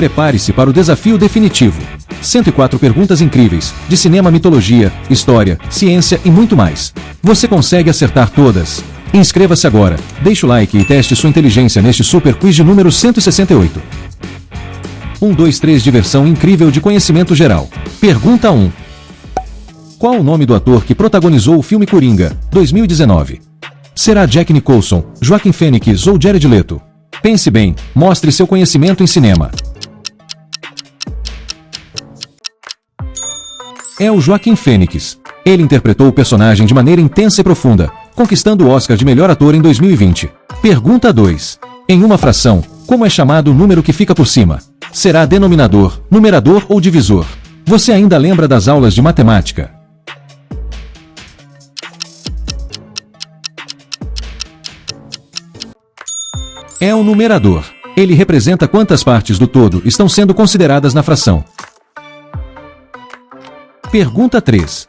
Prepare-se para o desafio definitivo. 104 perguntas incríveis, de cinema, mitologia, história, ciência e muito mais. Você consegue acertar todas? Inscreva-se agora, deixe o like e teste sua inteligência neste super quiz de número 168. 1, 2, 3 Diversão incrível de conhecimento geral. Pergunta 1. Qual o nome do ator que protagonizou o filme Coringa, 2019? Será Jack Nicholson, Joaquin Phoenix ou Jared Leto? Pense bem, mostre seu conhecimento em cinema. É o Joaquin Phoenix. Ele interpretou o personagem de maneira intensa e profunda, conquistando o Oscar de melhor ator em 2020. Pergunta 2. Em uma fração, como é chamado o número que fica por cima? Será denominador, numerador ou divisor? Você ainda lembra das aulas de matemática? É o numerador. Ele representa quantas partes do todo estão sendo consideradas na fração. Pergunta 3.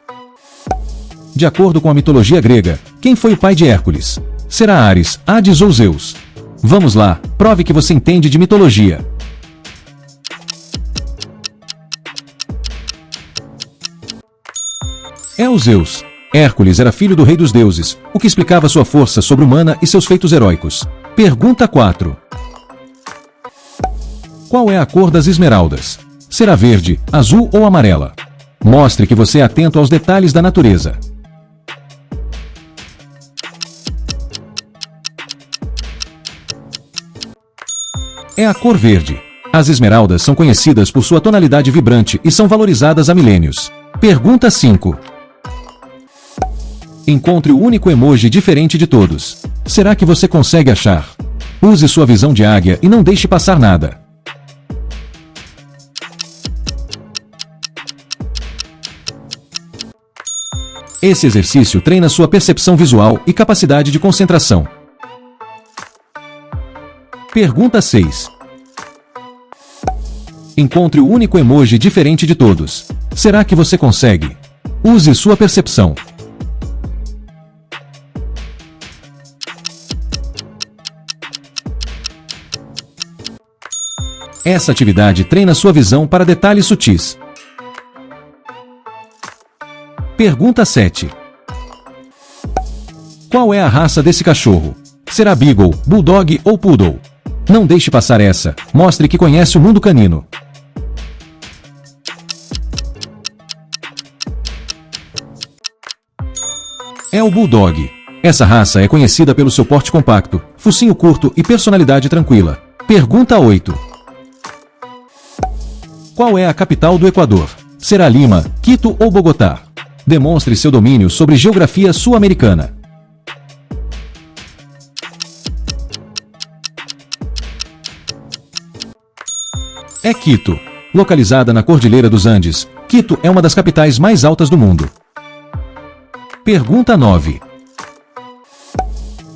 De acordo com a mitologia grega, quem foi o pai de Hércules? Será Ares, Hades ou Zeus? Vamos lá, prove que você entende de mitologia. É o Zeus. Hércules era filho do rei dos deuses, o que explicava sua força sobre-humana e seus feitos heróicos. Pergunta 4. Qual é a cor das esmeraldas? Será verde, azul ou amarela? Mostre que você é atento aos detalhes da natureza. É a cor verde. As esmeraldas são conhecidas por sua tonalidade vibrante e são valorizadas há milênios. Pergunta 5. Encontre o único emoji diferente de todos. Será que você consegue achar? Use sua visão de águia e não deixe passar nada. Esse exercício treina sua percepção visual e capacidade de concentração. Pergunta 6. Encontre o único emoji diferente de todos. Será que você consegue? Use sua percepção. Essa atividade treina sua visão para detalhes sutis. Pergunta 7. Qual é a raça desse cachorro? Será Beagle, Bulldog ou Poodle? Não deixe passar essa, mostre que conhece o mundo canino. É o Bulldog. Essa raça é conhecida pelo seu porte compacto, focinho curto e personalidade tranquila. Pergunta 8. Qual é a capital do Equador? Será Lima, Quito ou Bogotá? Demonstre seu domínio sobre geografia sul-americana. É Quito. Localizada na Cordilheira dos Andes, Quito é uma das capitais mais altas do mundo. Pergunta 9.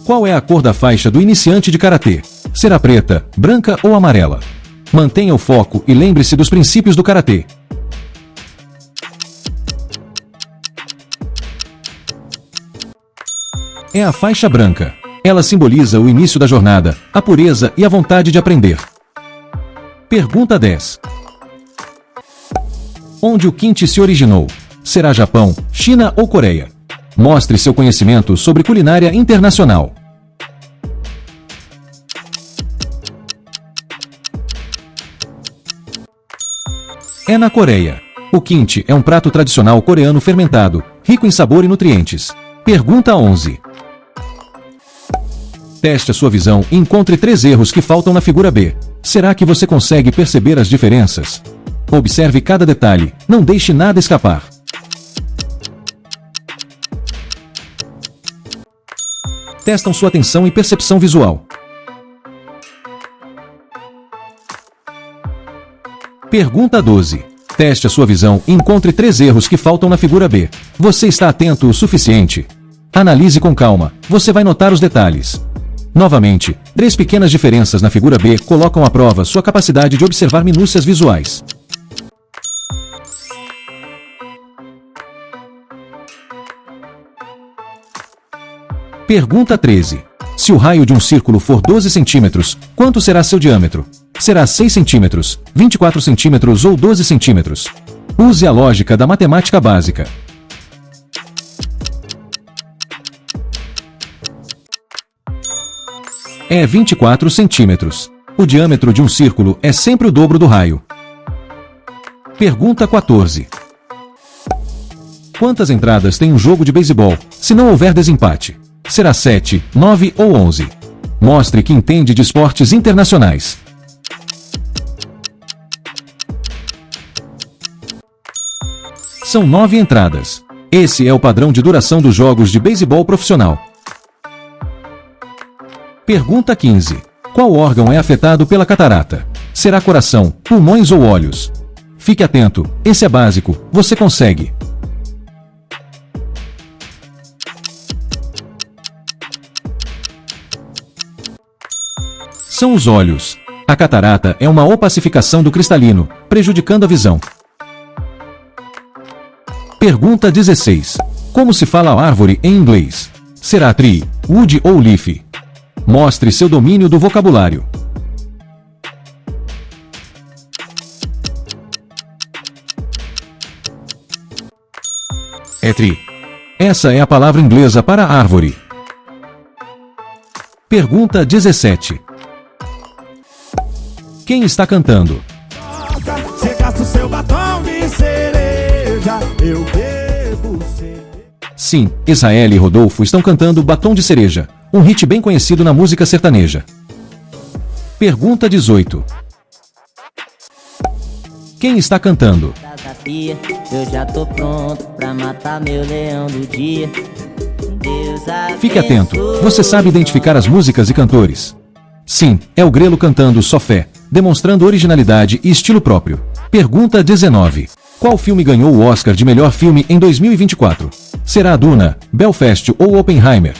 Qual é a cor da faixa do iniciante de karatê? Será preta, branca ou amarela? Mantenha o foco e lembre-se dos princípios do karatê. É a faixa branca. Ela simboliza o início da jornada, a pureza e a vontade de aprender. Pergunta 10. Onde o kimchi se originou? Será Japão, China ou Coreia? Mostre seu conhecimento sobre culinária internacional. É na Coreia. O kimchi é um prato tradicional coreano fermentado, rico em sabor e nutrientes. Pergunta 11. Teste a sua visão e encontre 3 erros que faltam na figura B. Será que você consegue perceber as diferenças? Observe cada detalhe, não deixe nada escapar. Testam sua atenção e percepção visual. Pergunta 12. Teste a sua visão e encontre 3 erros que faltam na figura B. Você está atento o suficiente? Analise com calma, você vai notar os detalhes. Novamente, 3 pequenas diferenças na figura B colocam à prova sua capacidade de observar minúcias visuais. Pergunta 13. Se o raio de um círculo for 12 centímetros, quanto será seu diâmetro? Será 6 centímetros, 24 centímetros ou 12 centímetros? Use a lógica da matemática básica. É 24 centímetros. O diâmetro de um círculo é sempre o dobro do raio. Pergunta 14. Quantas entradas tem um jogo de beisebol, se não houver desempate? Será 7, 9 ou 11? Mostre que entende de esportes internacionais. São 9 entradas. Esse é o padrão de duração dos jogos de beisebol profissional. Pergunta 15. Qual órgão é afetado pela catarata? Será coração, pulmões ou olhos? Fique atento, esse é básico, você consegue. São os olhos. A catarata é uma opacificação do cristalino, prejudicando a visão. Pergunta 16. Como se fala árvore em inglês? Será tree, wood ou leaf? Mostre seu domínio do vocabulário. É tree. Essa é a palavra inglesa para árvore. Pergunta 17. Quem está cantando? Você gasta o seu batom de cereja, eu bebo cereja. Sim, Israel e Rodolfo estão cantando Batom de Cereja, um hit bem conhecido na música sertaneja. Pergunta 18. Quem está cantando? Eu já tô pronto pra matar meu leão do dia. Fique atento, você sabe identificar as músicas e cantores? Sim, é o Grelo cantando Só Fé, demonstrando originalidade e estilo próprio. Pergunta 19. Qual filme ganhou o Oscar de melhor filme em 2024? Será Duna, Belfast ou Oppenheimer?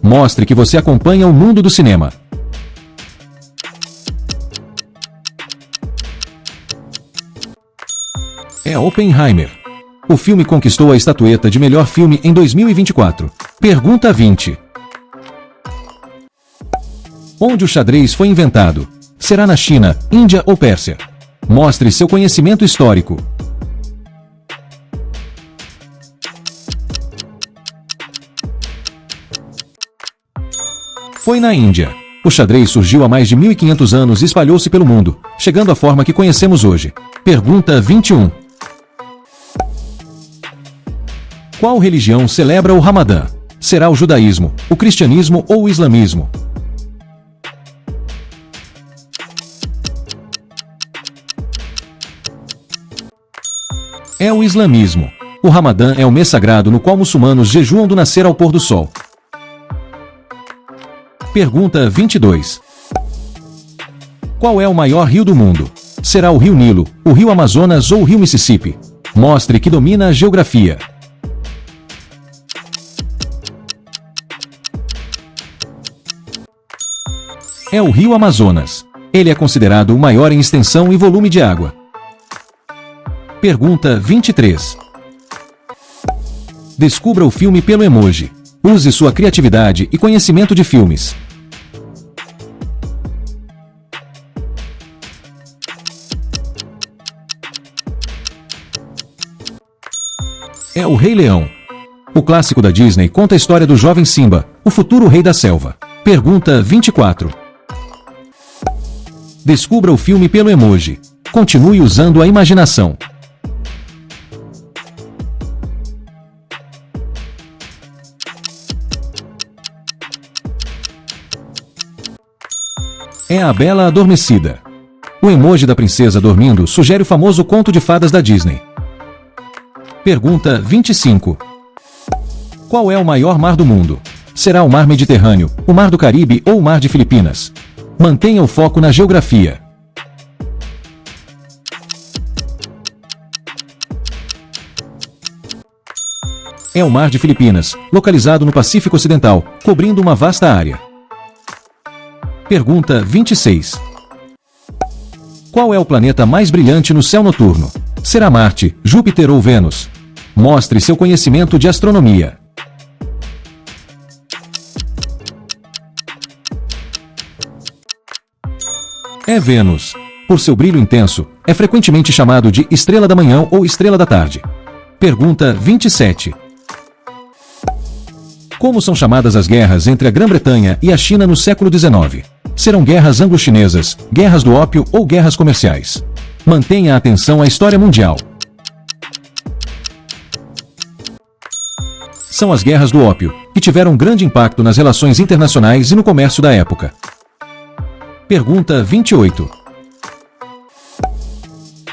Mostre que você acompanha o mundo do cinema. É Oppenheimer. O filme conquistou a estatueta de melhor filme em 2024. Pergunta 20. Onde o xadrez foi inventado? Será na China, Índia ou Pérsia? Mostre seu conhecimento histórico. Foi na Índia. O xadrez surgiu há mais de 1500 anos e espalhou-se pelo mundo, chegando à forma que conhecemos hoje. Pergunta 21. Qual religião celebra o Ramadã? Será o judaísmo, o cristianismo ou o islamismo? É o islamismo. O Ramadã é o mês sagrado no qual muçulmanos jejuam do nascer ao pôr do sol. Pergunta 22. Qual é o maior rio do mundo? Será o Rio Nilo, o Rio Amazonas ou o Rio Mississippi? Mostre que domina a geografia. É o Rio Amazonas. Ele é considerado o maior em extensão e volume de água. Pergunta 23. Descubra o filme pelo emoji. Use sua criatividade e conhecimento de filmes. É o Rei Leão. O clássico da Disney conta a história do jovem Simba, o futuro rei da selva. Pergunta 24. Descubra o filme pelo emoji. Continue usando a imaginação. É a Bela Adormecida. O emoji da princesa dormindo sugere o famoso conto de fadas da Disney. Pergunta 25. Qual é o maior mar do mundo? Será o Mar Mediterrâneo, o Mar do Caribe ou o Mar de Filipinas? Mantenha o foco na geografia. É o Mar de Filipinas, localizado no Pacífico Ocidental, cobrindo uma vasta área. Pergunta 26. Qual é o planeta mais brilhante no céu noturno? Será Marte, Júpiter ou Vênus? Mostre seu conhecimento de astronomia. É Vênus. Por seu brilho intenso, é frequentemente chamado de estrela da manhã ou estrela da tarde. Pergunta 27. Como são chamadas as guerras entre a Grã-Bretanha e a China no século XIX? Serão guerras anglo-chinesas, guerras do ópio ou guerras comerciais? Mantenha a atenção à história mundial. São as guerras do ópio, que tiveram grande impacto nas relações internacionais e no comércio da época. Pergunta 28.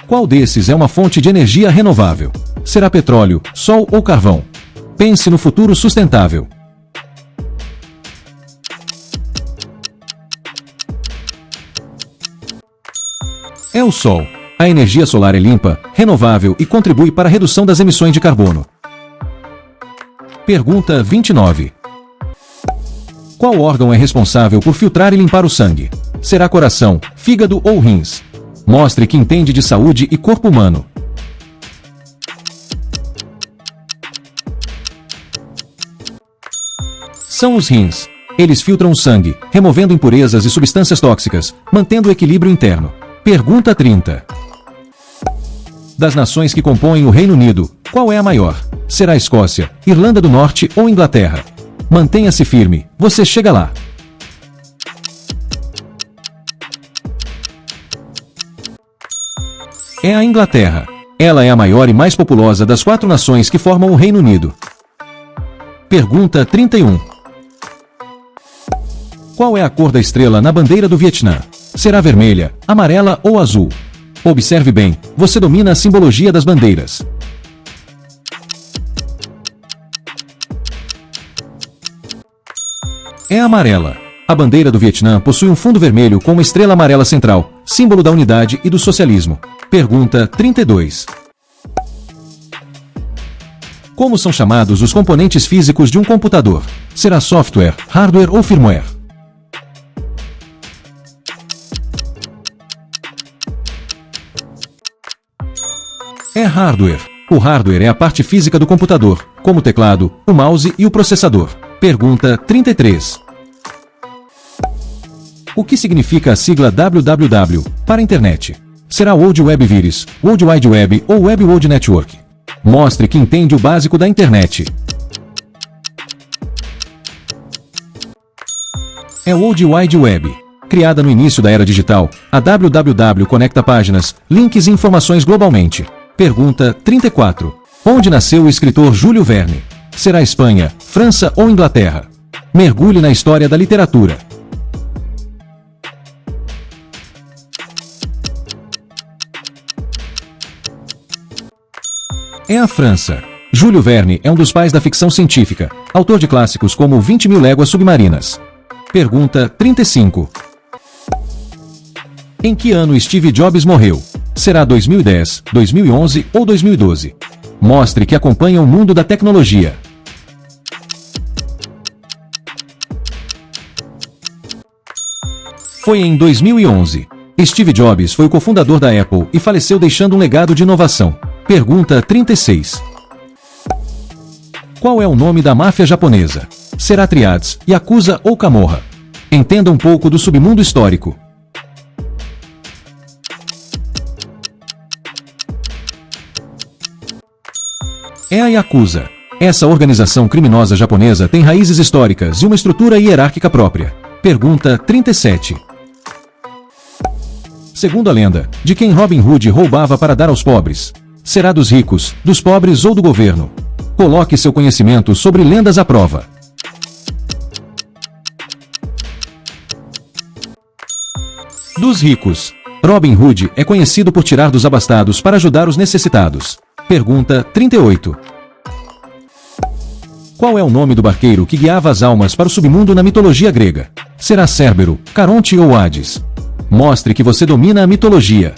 Qual desses é uma fonte de energia renovável? Será petróleo, sol ou carvão? Pense no futuro sustentável. É o sol. A energia solar é limpa, renovável e contribui para a redução das emissões de carbono. Pergunta 29. Qual órgão é responsável por filtrar e limpar o sangue? Será coração, fígado ou rins? Mostre que entende de saúde e corpo humano. São os rins. Eles filtram o sangue, removendo impurezas e substâncias tóxicas, mantendo o equilíbrio interno. Pergunta 30. Das nações que compõem o Reino Unido, qual é a maior? Será a Escócia, Irlanda do Norte ou Inglaterra? Mantenha-se firme, você chega lá. É a Inglaterra. Ela é a maior e mais populosa das 4 nações que formam o Reino Unido. Pergunta 31. Qual é a cor da estrela na bandeira do Vietnã? Será vermelha, amarela ou azul? Observe bem, você domina a simbologia das bandeiras. É amarela. A bandeira do Vietnã possui um fundo vermelho com uma estrela amarela central, símbolo da unidade e do socialismo. Pergunta 32. Como são chamados os componentes físicos de um computador? Será software, hardware ou firmware? É hardware. O hardware é a parte física do computador, como o teclado, o mouse e o processador. Pergunta 33. O que significa a sigla www para a internet? Será World Web Vírus, World Wide Web ou Web World Network? Mostre que entende o básico da internet. É World Wide Web. Criada no início da era digital, a www conecta páginas, links e informações globalmente. Pergunta 34. Onde nasceu o escritor Júlio Verne? Será Espanha, França ou Inglaterra? Mergulhe na história da literatura. É a França. Júlio Verne é um dos pais da ficção científica, autor de clássicos como 20.000 Léguas Submarinas. Pergunta 35. Em que ano Steve Jobs morreu? Será 2010, 2011 ou 2012? Mostre que acompanha o mundo da tecnologia. Foi em 2011. Steve Jobs foi o cofundador da Apple e faleceu deixando um legado de inovação. Pergunta 36. Qual é o nome da máfia japonesa? Será Triads, Yakuza ou Camorra? Entenda um pouco do submundo histórico. É a Yakuza. Essa organização criminosa japonesa tem raízes históricas e uma estrutura hierárquica própria. Pergunta 37. Segundo a lenda, de quem Robin Hood roubava para dar aos pobres? Será dos ricos, dos pobres ou do governo? Coloque seu conhecimento sobre lendas à prova. Dos ricos. Robin Hood é conhecido por tirar dos abastados para ajudar os necessitados. Pergunta 38. Qual é o nome do barqueiro que guiava as almas para o submundo na mitologia grega? Será Cérbero, Caronte ou Hades? Mostre que você domina a mitologia.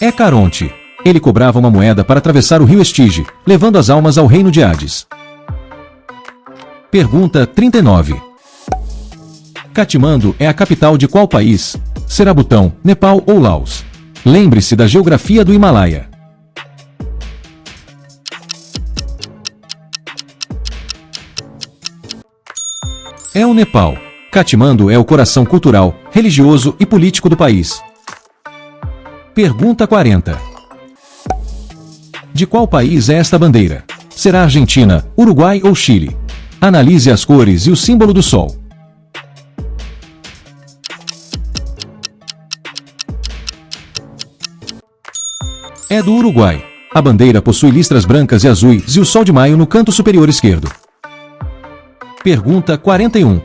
É Caronte. Ele cobrava uma moeda para atravessar o rio Estige, levando as almas ao reino de Hades. Pergunta 39. Katmandu é a capital de qual país? Será Butão, Nepal ou Laos? Lembre-se da geografia do Himalaia. É o Nepal. Katmandu é o coração cultural, religioso e político do país. Pergunta 40. De qual país é esta bandeira? Será Argentina, Uruguai ou Chile? Analise as cores e o símbolo do sol. É do Uruguai. A bandeira possui listras brancas e azuis e o sol de maio no canto superior esquerdo. Pergunta 41.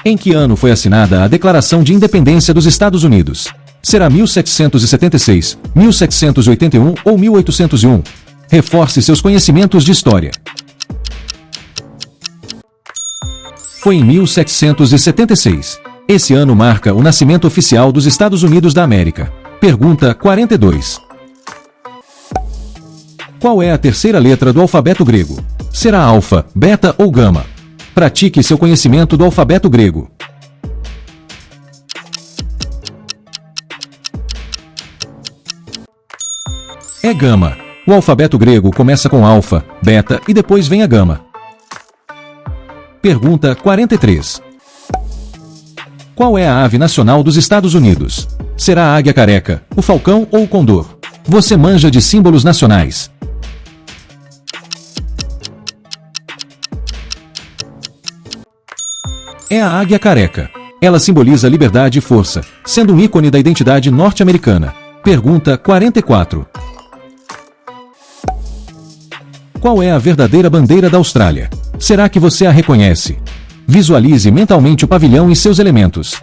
Em que ano foi assinada a Declaração de Independência dos Estados Unidos? Será 1776, 1781 ou 1801? Reforce seus conhecimentos de história. Foi em 1776. Esse ano marca o nascimento oficial dos Estados Unidos da América. Pergunta 42. Qual é a terceira letra do alfabeto grego? Será alfa, beta ou gama? Pratique seu conhecimento do alfabeto grego. É gama. O alfabeto grego começa com alfa, beta e depois vem a gama. Pergunta 43. Qual é a ave nacional dos Estados Unidos? Será a águia careca, o falcão ou o condor? Você manja de símbolos nacionais. É a águia careca. Ela simboliza liberdade e força, sendo um ícone da identidade norte-americana. Pergunta 44. Qual é a verdadeira bandeira da Austrália? Será que você a reconhece? Visualize mentalmente o pavilhão e seus elementos.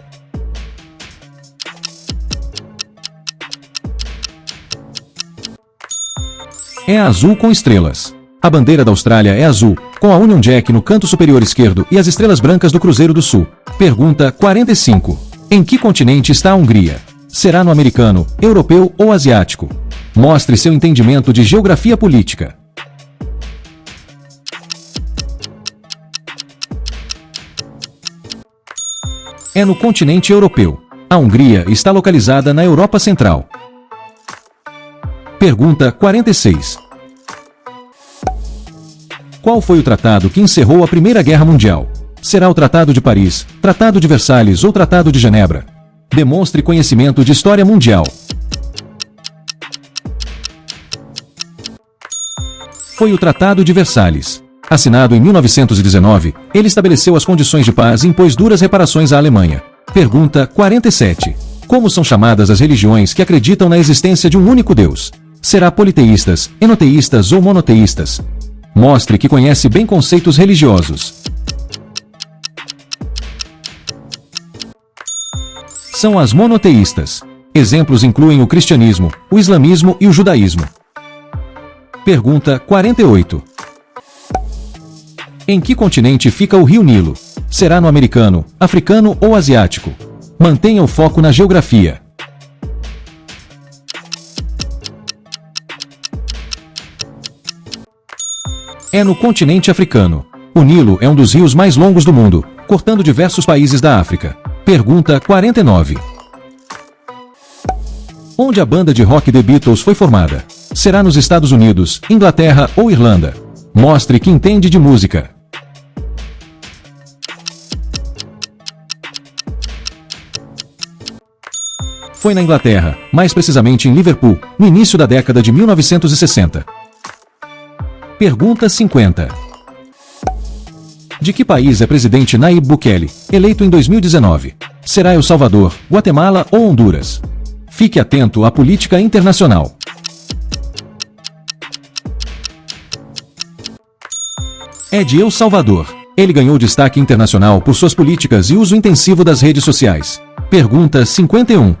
É azul com estrelas. A bandeira da Austrália é azul, com a Union Jack no canto superior esquerdo e as estrelas brancas do Cruzeiro do Sul. Pergunta 45. Em que continente está a Hungria? Será no americano, europeu ou asiático? Mostre seu entendimento de geografia política. É no continente europeu. A Hungria está localizada na Europa Central. Pergunta 46. Qual foi o tratado que encerrou a Primeira Guerra Mundial? Será o Tratado de Paris, Tratado de Versalhes ou Tratado de Genebra? Demonstre conhecimento de história mundial. Foi o Tratado de Versalhes. Assinado em 1919, ele estabeleceu as condições de paz e impôs duras reparações à Alemanha. Pergunta 47. Como são chamadas as religiões que acreditam na existência de um único Deus? Será politeístas, enoteístas ou monoteístas? Mostre que conhece bem conceitos religiosos. São as monoteístas. Exemplos incluem o cristianismo, o islamismo e o judaísmo. Pergunta 48. Em que continente fica o Rio Nilo? Será no americano, africano ou asiático? Mantenha o foco na geografia. É no continente africano. O Nilo é um dos rios mais longos do mundo, cortando diversos países da África. Pergunta 49. Onde a banda de rock The Beatles foi formada? Será nos Estados Unidos, Inglaterra ou Irlanda? Mostre que entende de música. Foi na Inglaterra, mais precisamente em Liverpool, no início da década de 1960. Pergunta 50. De que país é presidente Nayib Bukele, eleito em 2019? Será El Salvador, Guatemala ou Honduras? Fique atento à política internacional. É de El Salvador. Ele ganhou destaque internacional por suas políticas e uso intensivo das redes sociais. Pergunta 51.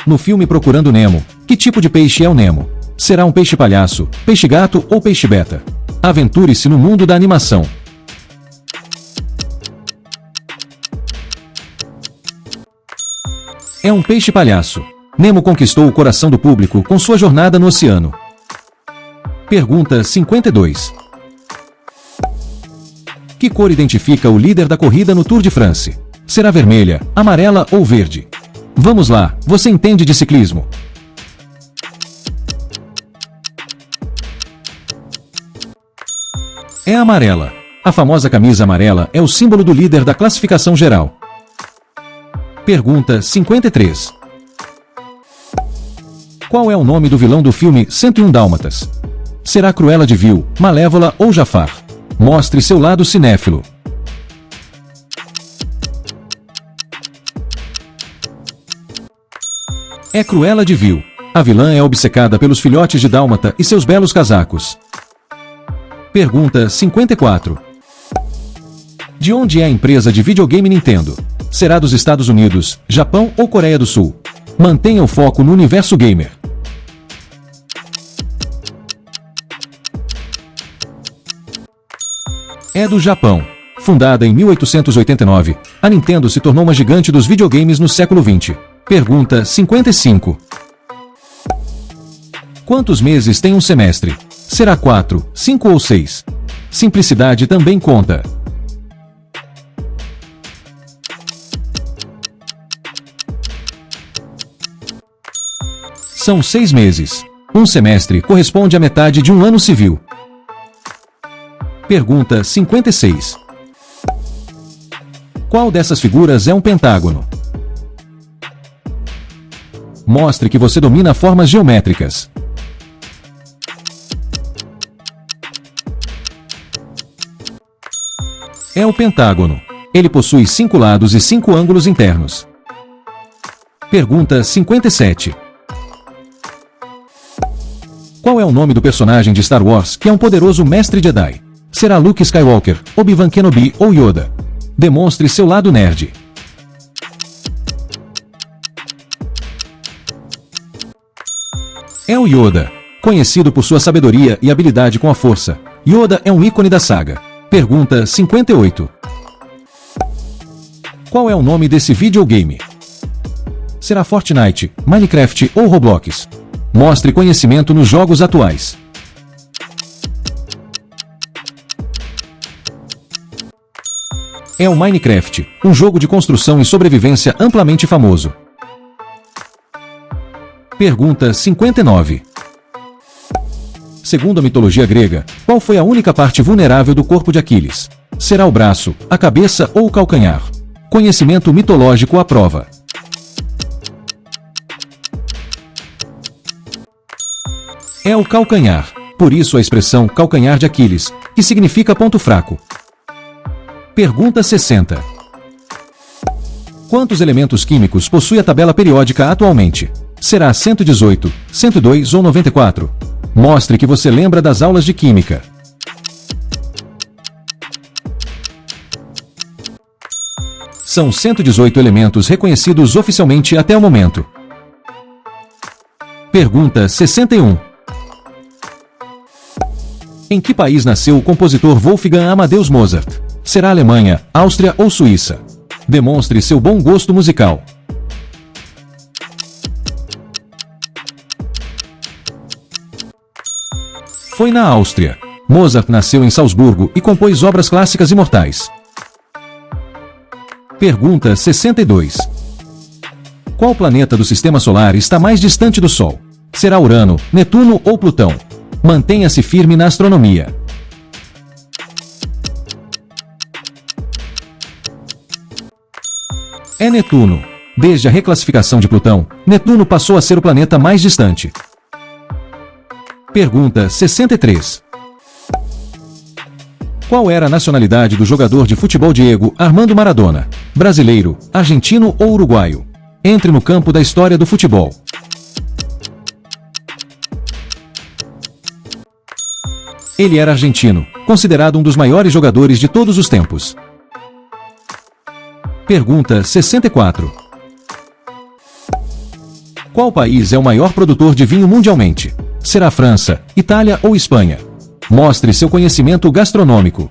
No filme Procurando Nemo, que tipo de peixe é o Nemo? Será um peixe-palhaço, peixe-gato ou peixe-beta? Aventure-se no mundo da animação. É um peixe-palhaço. Nemo conquistou o coração do público com sua jornada no oceano. Pergunta 52. Que cor identifica o líder da corrida no Tour de France? Será vermelha, amarela ou verde? Vamos lá, você entende de ciclismo? É amarela. A famosa camisa amarela é o símbolo do líder da classificação geral. Pergunta 53. Qual é o nome do vilão do filme 101 Dálmatas? Será Cruella de Vil, Malévola ou Jafar? Mostre seu lado cinéfilo. É Cruella de Vil. A vilã é obcecada pelos filhotes de dálmata e seus belos casacos. Pergunta 54. De onde é a empresa de videogame Nintendo? Será dos Estados Unidos, Japão ou Coreia do Sul? Mantenha o foco no universo gamer. É do Japão. Fundada em 1889, a Nintendo se tornou uma gigante dos videogames no século XX. Pergunta 55. Quantos meses tem um semestre? Será 4, 5 ou 6? Simplicidade também conta. São 6 meses. Um semestre corresponde à metade de um ano civil. Pergunta 56. Qual dessas figuras é um pentágono? Mostre que você domina formas geométricas. É o pentágono. Ele possui 5 lados e 5 ângulos internos. Pergunta 57. Qual é o nome do personagem de Star Wars que é um poderoso mestre Jedi? Será Luke Skywalker, Obi-Wan Kenobi ou Yoda? Demonstre seu lado nerd. É o Yoda. Conhecido por sua sabedoria e habilidade com a força, Yoda é um ícone da saga. Pergunta 58. Qual é o nome desse videogame? Será Fortnite, Minecraft ou Roblox? Mostre conhecimento nos jogos atuais. É o Minecraft, um jogo de construção e sobrevivência amplamente famoso. Pergunta 59. Segundo a mitologia grega, qual foi a única parte vulnerável do corpo de Aquiles? Será o braço, a cabeça ou o calcanhar? Conhecimento mitológico à prova. É o calcanhar. Por isso a expressão calcanhar de Aquiles, que significa ponto fraco. Pergunta 60. Quantos elementos químicos possui a tabela periódica atualmente? Será 118, 102 ou 94? Mostre que você lembra das aulas de química. São 118 elementos reconhecidos oficialmente até o momento. Pergunta 61. Em que país nasceu o compositor Wolfgang Amadeus Mozart? Será Alemanha, Áustria ou Suíça? Demonstre seu bom gosto musical. Foi na Áustria. Mozart nasceu em Salzburgo e compôs obras clássicas imortais. Pergunta 62. Qual planeta do Sistema Solar está mais distante do Sol? Será Urano, Netuno ou Plutão? Mantenha-se firme na astronomia. É Netuno. Desde a reclassificação de Plutão, Netuno passou a ser o planeta mais distante. Pergunta 63. Qual era a nacionalidade do jogador de futebol Diego Armando Maradona? Brasileiro, argentino ou uruguaio? Entre no campo da história do futebol. Ele era argentino, considerado um dos maiores jogadores de todos os tempos. Pergunta 64. Qual país é o maior produtor de vinho mundialmente? Será França, Itália ou Espanha? Mostre seu conhecimento gastronômico.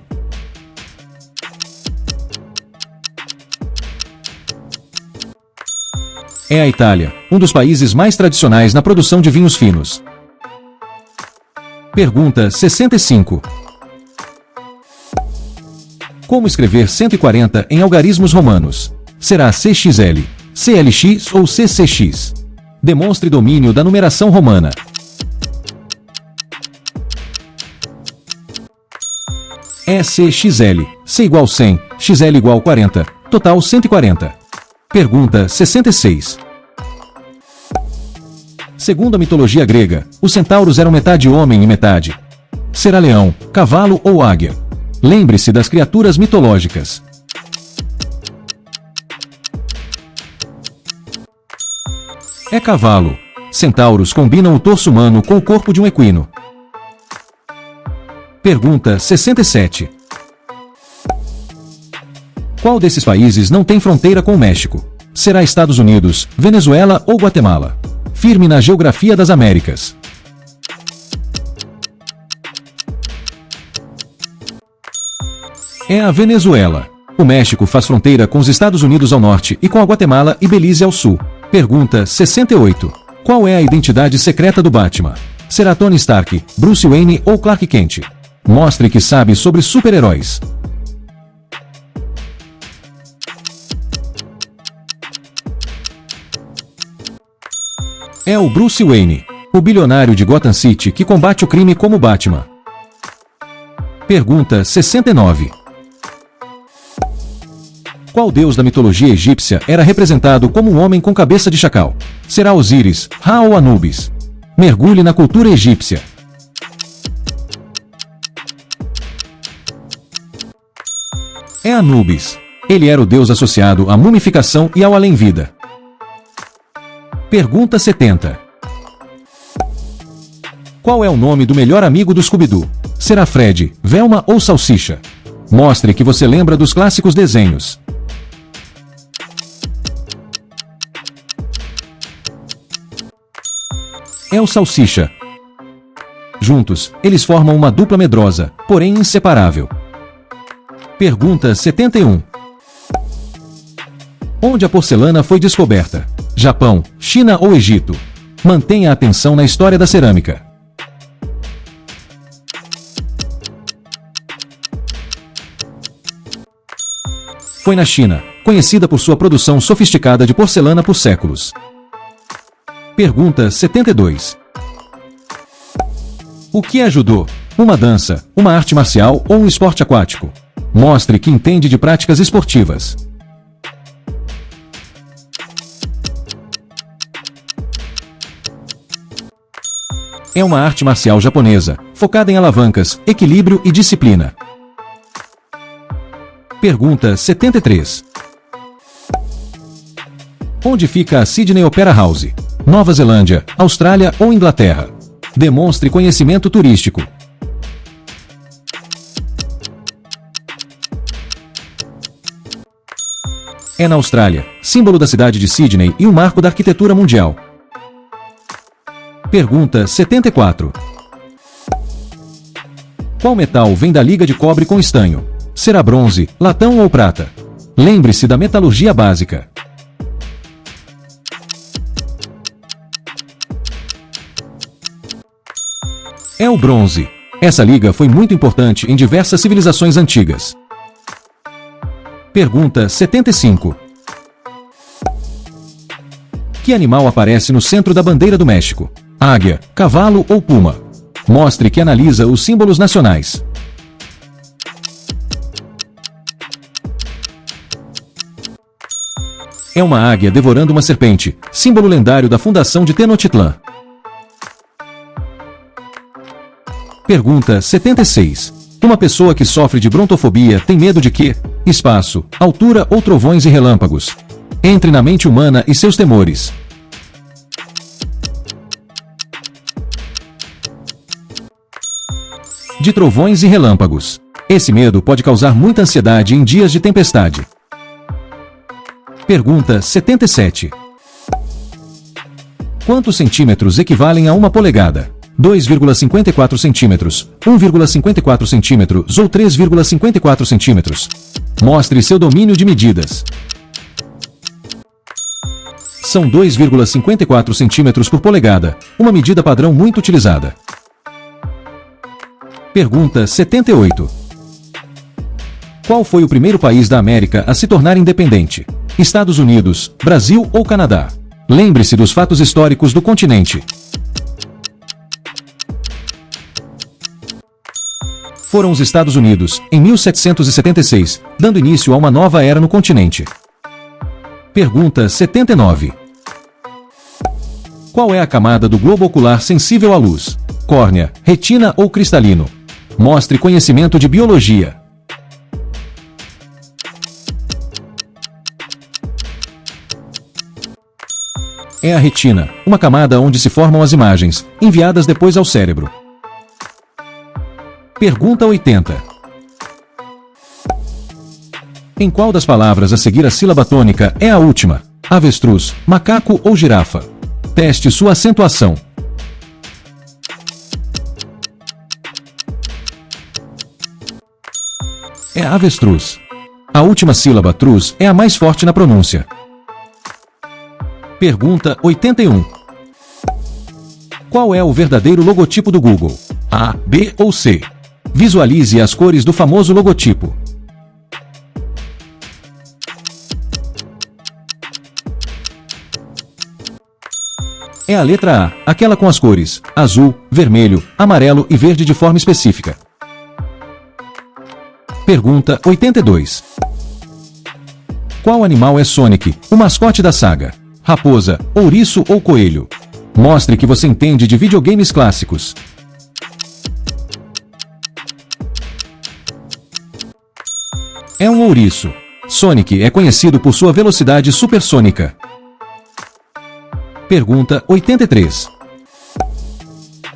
É a Itália, um dos países mais tradicionais na produção de vinhos finos. Pergunta 65. Como escrever 140 em algarismos romanos? Será CXL, CLX ou CCX? Demonstre domínio da numeração romana. ECXL, C igual 100, XL igual 40, total 140. Pergunta 66. Segundo a mitologia grega, os centauros eram metade homem e metade. Será leão, cavalo ou águia? Lembre-se das criaturas mitológicas. É cavalo. Centauros combinam o torso humano com o corpo de um equino. Pergunta 67. Qual desses países não tem fronteira com o México? Será Estados Unidos, Venezuela ou Guatemala? Firme na geografia das Américas. É a Venezuela. O México faz fronteira com os Estados Unidos ao norte e com a Guatemala e Belize ao sul. Pergunta 68. Qual é a identidade secreta do Batman? Será Tony Stark, Bruce Wayne ou Clark Kent? Mostre que sabe sobre super-heróis. É o Bruce Wayne, o bilionário de Gotham City que combate o crime como Batman. Pergunta 69. Qual deus da mitologia egípcia era representado como um homem com cabeça de chacal? Será Osíris, Ra ou Anubis? Mergulhe na cultura egípcia. É Anubis. Ele era o deus associado à mumificação e ao além-vida. Pergunta 70. Qual é o nome do melhor amigo do Scooby-Doo? Será Fred, Velma ou Salsicha? Mostre que você lembra dos clássicos desenhos. É o Salsicha. Juntos, eles formam uma dupla medrosa, porém inseparável. Pergunta 71. Onde a porcelana foi descoberta? Japão, China ou Egito? Mantenha a atenção na história da cerâmica. Foi na China, conhecida por sua produção sofisticada de porcelana por séculos. Pergunta 72. O que é judô? Uma dança, uma arte marcial ou um esporte aquático? Mostre que entende de práticas esportivas. É uma arte marcial japonesa, focada em alavancas, equilíbrio e disciplina. Pergunta 73. Onde fica a Sydney Opera House? Nova Zelândia, Austrália ou Inglaterra? Demonstre conhecimento turístico. É na Austrália, símbolo da cidade de Sydney e um marco da arquitetura mundial. Pergunta 74. Qual metal vem da liga de cobre com estanho? Será bronze, latão ou prata? Lembre-se da metalurgia básica. É o bronze. Essa liga foi muito importante em diversas civilizações antigas. Pergunta 75. Que animal aparece no centro da bandeira do México? Águia, cavalo ou puma? Mostre que analisa os símbolos nacionais. É uma águia devorando uma serpente, símbolo lendário da fundação de Tenochtitlan. Pergunta 76. Uma pessoa que sofre de brontofobia tem medo de quê? Espaço, altura ou trovões e relâmpagos? Entre na mente humana e seus temores. De trovões e relâmpagos. Esse medo pode causar muita ansiedade em dias de tempestade. Pergunta 77. Quantos centímetros equivalem a uma polegada? 2,54 centímetros, 1,54 centímetros ou 3,54 centímetros? Mostre seu domínio de medidas. São 2,54 centímetros por polegada, uma medida padrão muito utilizada. Pergunta 78. Qual foi o primeiro país da América a se tornar independente? Estados Unidos, Brasil ou Canadá? Lembre-se dos fatos históricos do continente. Foram os Estados Unidos, em 1776, dando início a uma nova era no continente. Pergunta 79. Qual é a camada do globo ocular sensível à luz? Córnea, retina ou cristalino? Mostre conhecimento de biologia. É a retina, uma camada onde se formam as imagens, enviadas depois ao cérebro. Pergunta 80. Em qual das palavras a seguir a sílaba tônica é a última? Avestruz, macaco ou girafa? Teste sua acentuação. É avestruz. A última sílaba truz é a mais forte na pronúncia. Pergunta 81. Qual é o verdadeiro logotipo do Google? A, B ou C? Visualize as cores do famoso logotipo. É a letra A, aquela com as cores azul, vermelho, amarelo e verde de forma específica. Pergunta 82. Qual animal é Sonic, o mascote da saga? Raposa, ouriço ou coelho? Mostre que você entende de videogames clássicos. É um ouriço. Sonic é conhecido por sua velocidade supersônica. Pergunta 83.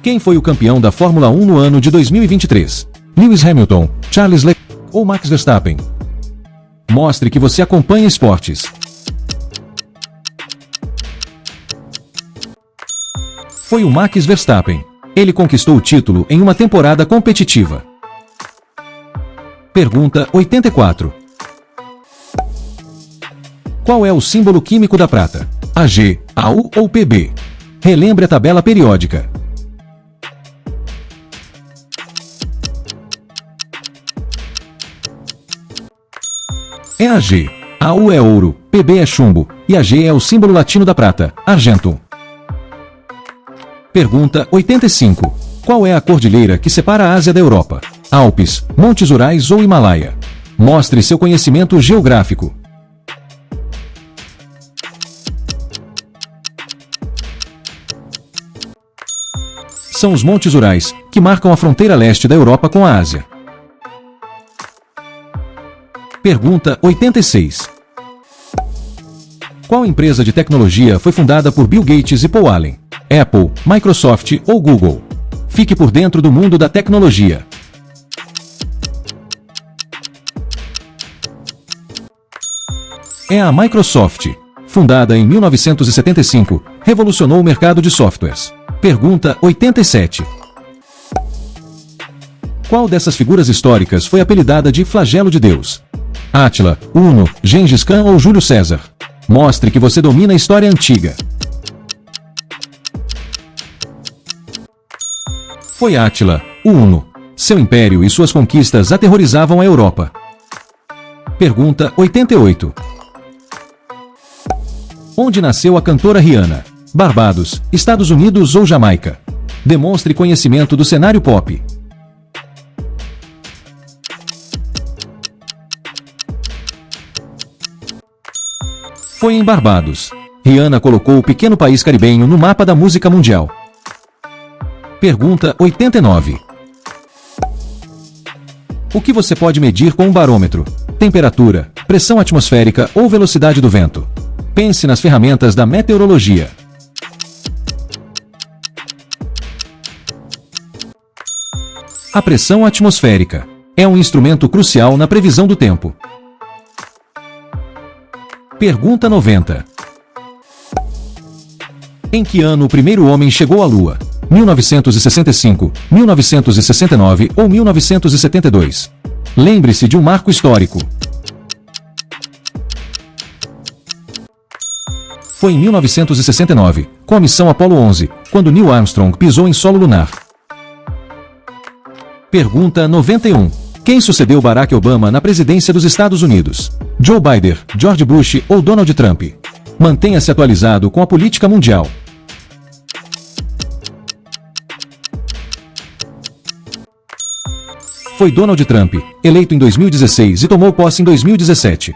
Quem foi o campeão da Fórmula 1 no ano de 2023? Lewis Hamilton, Charles Leclerc ou Max Verstappen? Mostre que você acompanha esportes. Foi o Max Verstappen. Ele conquistou o título em uma temporada competitiva. Pergunta 84. Qual é o símbolo químico da prata? AG, AU ou PB? Relembre a tabela periódica. É AG. AU é ouro, PB é chumbo, e AG é o símbolo latino da prata, argentum. Pergunta 85. Qual é a cordilheira que separa a Ásia da Europa? Alpes, Montes Urais ou Himalaia? Mostre seu conhecimento geográfico. São os Montes Urais, que marcam a fronteira leste da Europa com a Ásia. Pergunta 86. Qual empresa de tecnologia foi fundada por Bill Gates e Paul Allen? Apple, Microsoft ou Google? Fique por dentro do mundo da tecnologia. É a Microsoft. Fundada em 1975, revolucionou o mercado de softwares. Pergunta 87. Qual dessas figuras históricas foi apelidada de flagelo de Deus? Átila, Uno, Gengis Khan ou Júlio César? Mostre que você domina a história antiga. Foi Átila, o Uno. Seu império e suas conquistas aterrorizavam a Europa. Pergunta 88. Onde nasceu a cantora Rihanna? Barbados, Estados Unidos ou Jamaica? Demonstre conhecimento do cenário pop. Foi em Barbados. Rihanna colocou o pequeno país caribenho no mapa da música mundial. Pergunta 89. O que você pode medir com um barômetro? Temperatura, pressão atmosférica ou velocidade do vento? Pense nas ferramentas da meteorologia. A pressão atmosférica é um instrumento crucial na previsão do tempo. Pergunta 90. Em que ano o primeiro homem chegou à Lua? 1965, 1969 ou 1972? Lembre-se de um marco histórico. Foi em 1969, com a missão Apollo 11, quando Neil Armstrong pisou em solo lunar. Pergunta 91. Quem sucedeu Barack Obama na presidência dos Estados Unidos? Joe Biden, George Bush ou Donald Trump? Mantenha-se atualizado com a política mundial. Foi Donald Trump, eleito em 2016 e tomou posse em 2017.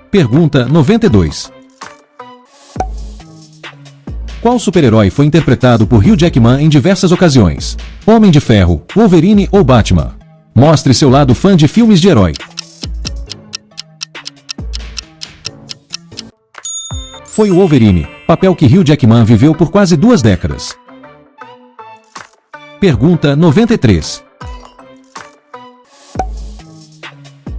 Pergunta 92. Qual super-herói foi interpretado por Hugh Jackman em diversas ocasiões? Homem de Ferro, Wolverine ou Batman? Mostre seu lado fã de filmes de herói. Foi o Wolverine, papel que Hugh Jackman viveu por quase 2 décadas. Pergunta 93.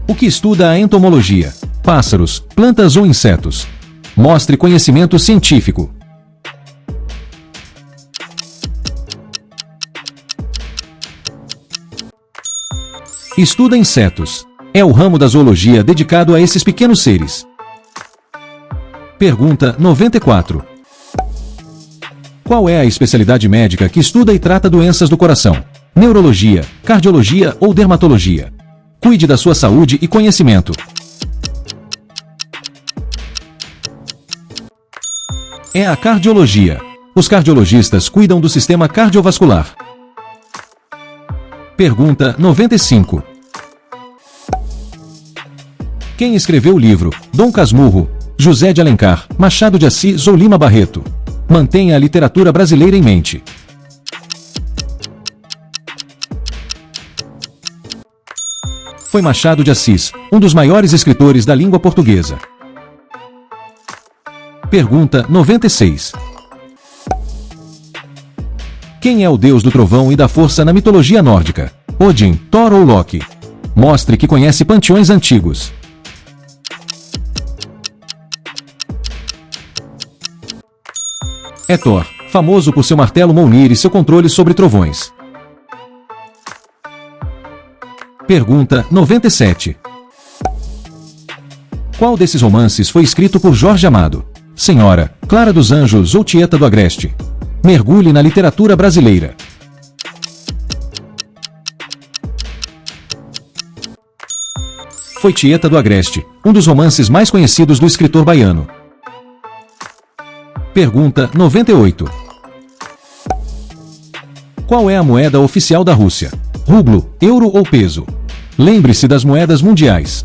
O que estuda a entomologia? Pássaros, plantas ou insetos? Mostre conhecimento científico. Estuda insetos. É o ramo da zoologia dedicado a esses pequenos seres. Pergunta 94. Qual é a especialidade médica que estuda e trata doenças do coração? Neurologia, cardiologia ou dermatologia? Cuide da sua saúde e conhecimento. É a cardiologia. Os cardiologistas cuidam do sistema cardiovascular. Pergunta 95. Quem escreveu o livro Dom Casmurro, José de Alencar, Machado de Assis ou Lima Barreto? Mantenha a literatura brasileira em mente. Foi Machado de Assis, um dos maiores escritores da língua portuguesa. Pergunta 96. Quem é o deus do trovão e da força na mitologia nórdica? Odin, Thor ou Loki? Mostre que conhece panteões antigos. É Thor, famoso por seu martelo Mjolnir e seu controle sobre trovões. Pergunta 97. Qual desses romances foi escrito por Jorge Amado? Senhora, Clara dos Anjos ou Tieta do Agreste? Mergulhe na literatura brasileira. Foi Tieta do Agreste, um dos romances mais conhecidos do escritor baiano. Pergunta 98. Qual é a moeda oficial da Rússia? Rublo, euro ou peso? Lembre-se das moedas mundiais.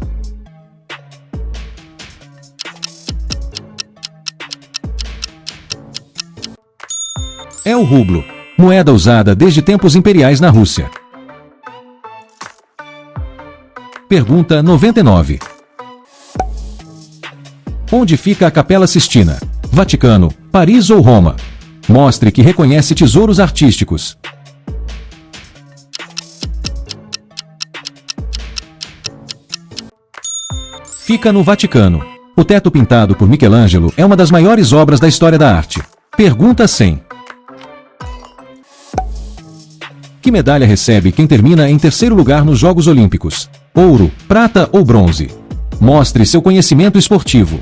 É o rublo, moeda usada desde tempos imperiais na Rússia. Pergunta 99. Onde fica a Capela Sistina? Vaticano, Paris ou Roma? Mostre que reconhece tesouros artísticos. Fica no Vaticano. O teto pintado por Michelangelo é uma das maiores obras da história da arte. Pergunta 100. Que medalha recebe quem termina em terceiro lugar nos Jogos Olímpicos? Ouro, prata ou bronze? Mostre seu conhecimento esportivo.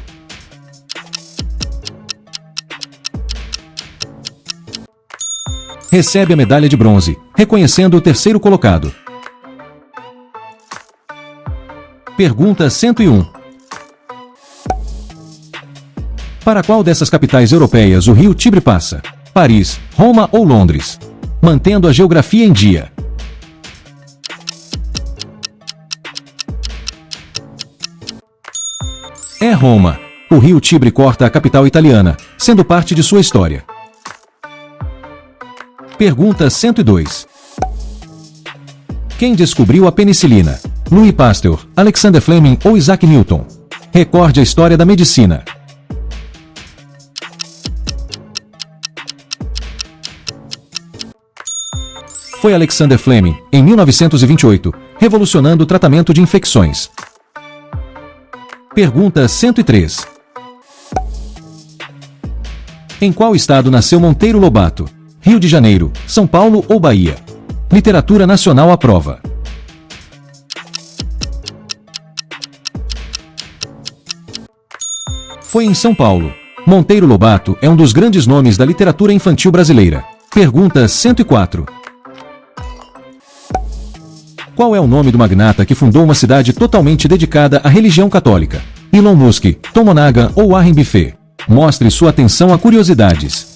Recebe a medalha de bronze, reconhecendo o terceiro colocado. Pergunta 101. Para qual dessas capitais europeias o rio Tibre passa? Paris, Roma ou Londres? Mantendo a geografia em dia. É Roma. O rio Tibre corta a capital italiana, sendo parte de sua história. Pergunta 102. Quem descobriu a penicilina? Louis Pasteur, Alexander Fleming ou Isaac Newton? Recorde a história da medicina. Foi Alexander Fleming, em 1928, revolucionando o tratamento de infecções. Pergunta 103. Em qual estado nasceu Monteiro Lobato? Rio de Janeiro, São Paulo ou Bahia? Literatura nacional à prova. Foi em São Paulo. Monteiro Lobato é um dos grandes nomes da literatura infantil brasileira. Pergunta 104. Qual é o nome do magnata que fundou uma cidade totalmente dedicada à religião católica? Elon Musk, Tom Monaghan ou Warren Buffett? Mostre sua atenção a curiosidades.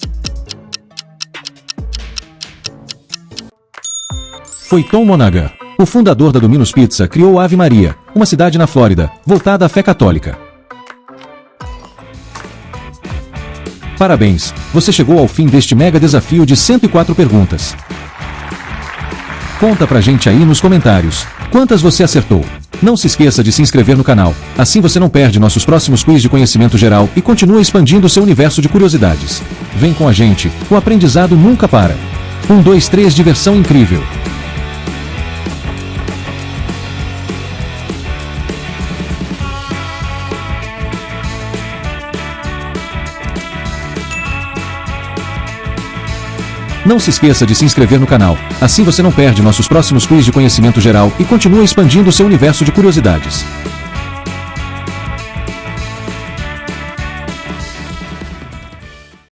Foi Tom Monaghan. O fundador da Domino's Pizza criou Ave Maria, uma cidade na Flórida, voltada à fé católica. Parabéns, você chegou ao fim deste mega desafio de 104 perguntas. Conta pra gente aí nos comentários, quantas você acertou? Não se esqueça de se inscrever no canal, assim você não perde nossos próximos quiz de conhecimento geral e continua expandindo seu universo de curiosidades. Vem com a gente, o aprendizado nunca para. 1, 2, 3 diversão incrível. Não se esqueça de se inscrever no canal, assim você não perde nossos próximos quiz de conhecimento geral e continua expandindo seu universo de curiosidades.